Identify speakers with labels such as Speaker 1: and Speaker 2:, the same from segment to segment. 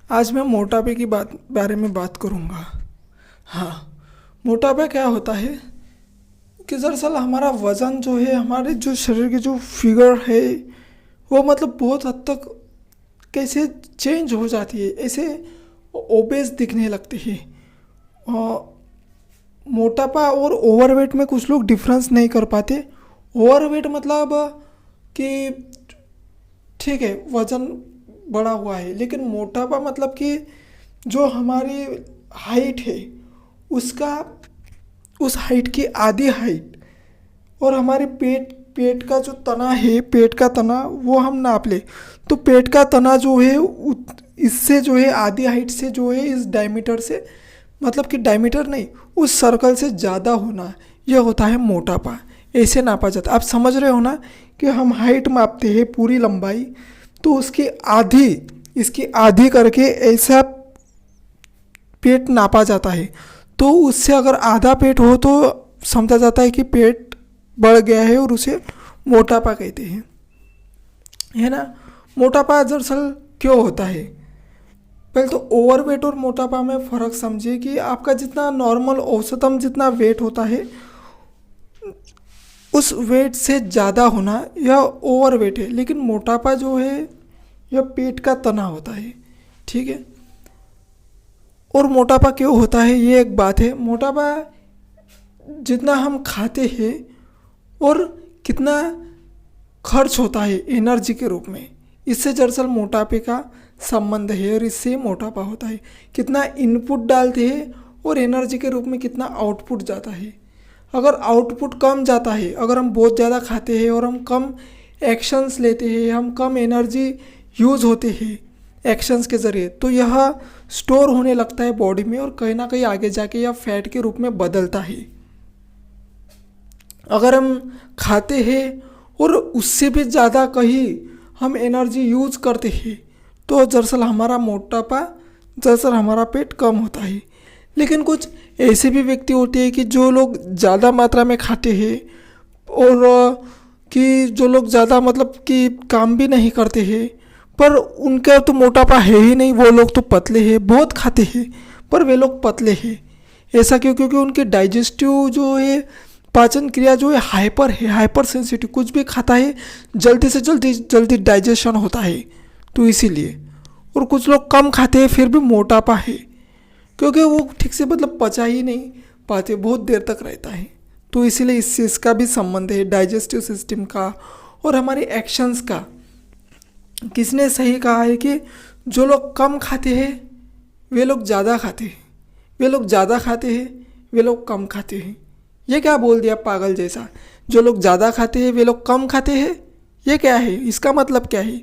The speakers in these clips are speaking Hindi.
Speaker 1: आज मैं मोटापे की बारे में बात करूँगा। हाँ, मोटापा क्या होता है कि दरअसल हमारा वज़न जो है, हमारे जो शरीर की जो फिगर है, वो मतलब बहुत हद तक कैसे चेंज हो जाती है, ऐसे ओबेस दिखने लगते हैं। और मोटापा और ओवरवेट में कुछ लोग डिफरेंस नहीं कर पाते। ओवरवेट मतलब कि ठीक है, वज़न बढ़ा हुआ है, लेकिन मोटापा मतलब कि जो हमारी हाइट है उसका, उस हाइट की आधी हाइट, और हमारे पेट पेट का जो तना है, पेट का तना वो हम नाप ले तो पेट का तना जो है इससे जो है आधी हाइट से जो है, इस डायमीटर से, मतलब कि डायमीटर नहीं, उस सर्कल से ज़्यादा होना, यह होता है मोटापा। ऐसे नापा जाता है। आप समझ रहे हो ना कि हम हाइट मापते हैं पूरी लंबाई, तो उसकी आधी, इसकी आधी करके ऐसा पेट नापा जाता है। तो उससे अगर आधा पेट हो तो समझा जाता है कि पेट बढ़ गया है और उसे मोटापा कहते हैं, है ना। मोटापा दरअसल क्यों होता है? पहले तो ओवरवेट और मोटापा में फ़र्क समझिए कि आपका जितना नॉर्मल औसतम जितना वेट होता है, उस वेट से ज़्यादा होना यह ओवरवेट है। लेकिन मोटापा जो है यह पेट का तना होता है, ठीक है। और मोटापा क्यों होता है ये एक बात है। मोटापा जितना हम खाते हैं और कितना खर्च होता है एनर्जी के रूप में, इससे दरअसल मोटापे का संबंध है। और इससे मोटापा होता है, कितना इनपुट डालते हैं और एनर्जी के रूप में कितना आउटपुट जाता है। अगर आउटपुट कम जाता है, अगर हम बहुत ज़्यादा खाते हैं और हम कम एक्शंस लेते हैं, हम कम एनर्जी यूज़ होते हैं एक्शंस के ज़रिए, तो यह स्टोर होने लगता है बॉडी में और कहीं ना कहीं आगे जाके यह फैट के रूप में बदलता है। अगर हम खाते हैं और उससे भी ज़्यादा कहीं हम एनर्जी यूज़ करते हैं, तो दरअसल हमारा मोटापा, दरअसल हमारा पेट कम होता है। लेकिन कुछ ऐसे भी व्यक्ति होते हैं कि जो लोग ज़्यादा मात्रा में खाते हैं और कि जो लोग ज़्यादा मतलब कि काम भी नहीं करते हैं, पर उनका तो मोटापा है ही नहीं। वो लोग तो पतले हैं, बहुत खाते हैं पर वे लोग पतले हैं। ऐसा क्यों? क्योंकि उनके डाइजेस्टिव जो है, पाचन क्रिया जो है हाइपर है, हाइपर सेंसिटिव, कुछ भी खाता है जल्दी से जल्दी डाइजेशन होता है, तो इसीलिए। और कुछ लोग कम खाते हैं फिर भी मोटापा है, क्योंकि वो ठीक से मतलब पचा ही नहीं पाते, बहुत देर तक रहता है। तो इसीलिए इससे इसका भी संबंध है, डाइजेस्टिव सिस्टम का और हमारे एक्शंस का। किसने सही कहा है कि जो लोग कम खाते हैं वे लोग ज़्यादा खाते हैं, वे लोग ज़्यादा खाते हैं वे लोग कम खाते हैं। ये क्या बोल दिया पागल जैसा? जो लोग ज़्यादा खाते हैं वे लोग कम खाते हैं, ये क्या है? इसका मतलब क्या है?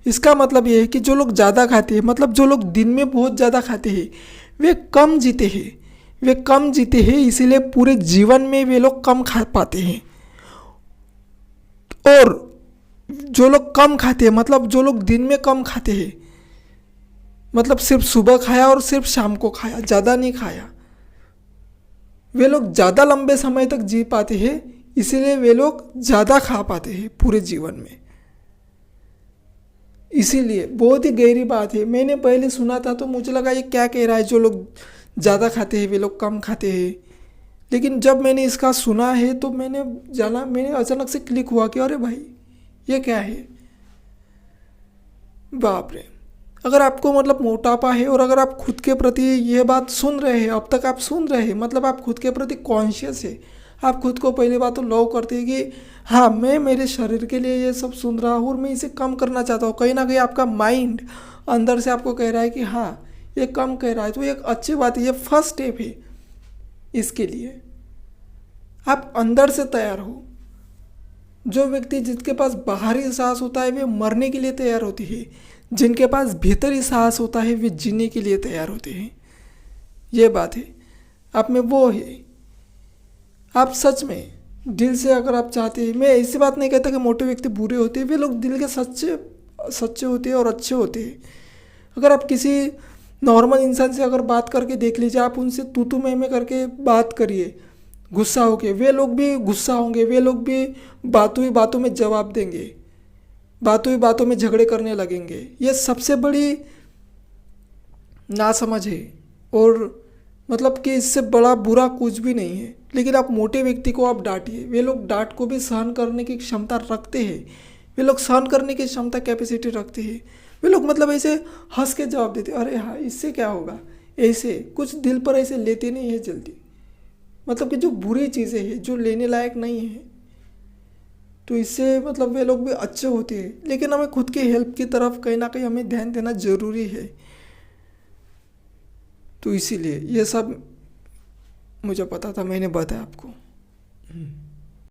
Speaker 1: इसका मतलब ये है कि जो लोग ज़्यादा खाते हैं, मतलब जो लोग दिन में बहुत ज़्यादा खाते हैं, वे कम जीते हैं। वे कम जीते हैं, इसीलिए पूरे जीवन में वे लोग कम खा पाते हैं। और जो लोग कम खाते हैं, मतलब जो लोग दिन में कम खाते हैं, मतलब सिर्फ सुबह खाया और सिर्फ शाम को खाया, ज़्यादा नहीं खाया, वे लोग ज़्यादा लंबे समय तक जी पाते हैं। इसीलिए वे लोग ज़्यादा खा पाते हैं पूरे जीवन में। इसीलिए बहुत ही गहरी बात है। मैंने पहले सुना था तो मुझे लगा ये क्या कह रहा है, जो लोग ज़्यादा खाते हैं वे लोग कम खाते हैं। लेकिन जब मैंने इसका सुना है तो मैंने जाना, मैंने अचानक से क्लिक हुआ कि अरे भाई ये क्या है, बाप रे। अगर आपको मतलब मोटापा है और अगर आप खुद के प्रति ये बात सुन रहे हैं, अब तक आप सुन रहे हैं, मतलब आप खुद के प्रति कॉन्शियस है। आप खुद को पहली बात तो लव करते हैं कि हाँ, मैं मेरे शरीर के लिए ये सब सुन रहा हूँ और मैं इसे कम करना चाहता हूँ। कहीं ना कहीं आपका माइंड अंदर से आपको कह रहा है कि हाँ ये कम कह रहा है, तो ये एक अच्छी बात है, ये फर्स्ट स्टेप है। इसके लिए आप अंदर से तैयार हो। जो व्यक्ति, जिसके पास बाहरी साहस होता है वे मरने के लिए तैयार होती है, जिनके पास भीतरी साहस होता है वे जीने के लिए तैयार होते हैं। ये बात है, आप में वो है। आप सच में दिल से अगर आप चाहते हैं, मैं ऐसी बात नहीं कहता कि मोटे व्यक्ति बुरे होते हैं, वे लोग दिल के सच्चे होते हैं और अच्छे होते हैं। अगर आप किसी नॉर्मल इंसान से अगर बात करके देख लीजिए, आप उनसे तू मैं करके बात करिए गुस्सा होके, वे लोग भी गुस्सा होंगे, वे लोग भी बातों ही बातों में जवाब देंगे, बातों ही बातों में झगड़े करने लगेंगे। ये सबसे बड़ी ना समझ है, और मतलब कि इससे बड़ा बुरा कुछ भी नहीं है। लेकिन आप मोटे व्यक्ति को आप डांटिए, वे लोग डांट को भी सहन करने की क्षमता रखते हैं, वे लोग सहन करने की क्षमता कैपेसिटी रखते हैं। वे लोग मतलब ऐसे हंस के जवाब देते, अरे हाँ इससे क्या होगा, ऐसे कुछ दिल पर ऐसे लेते नहीं है जल्दी। मतलब कि जो बुरी चीज़ें हैं जो लेने लायक नहीं है, तो इससे मतलब वे लोग भी अच्छे होते हैं। लेकिन हमें खुद की हेल्प की तरफ कहीं ना कहीं हमें ध्यान देना ज़रूरी है। तो इसीलिए ये सब मुझे पता था, मैंने बताया आपको।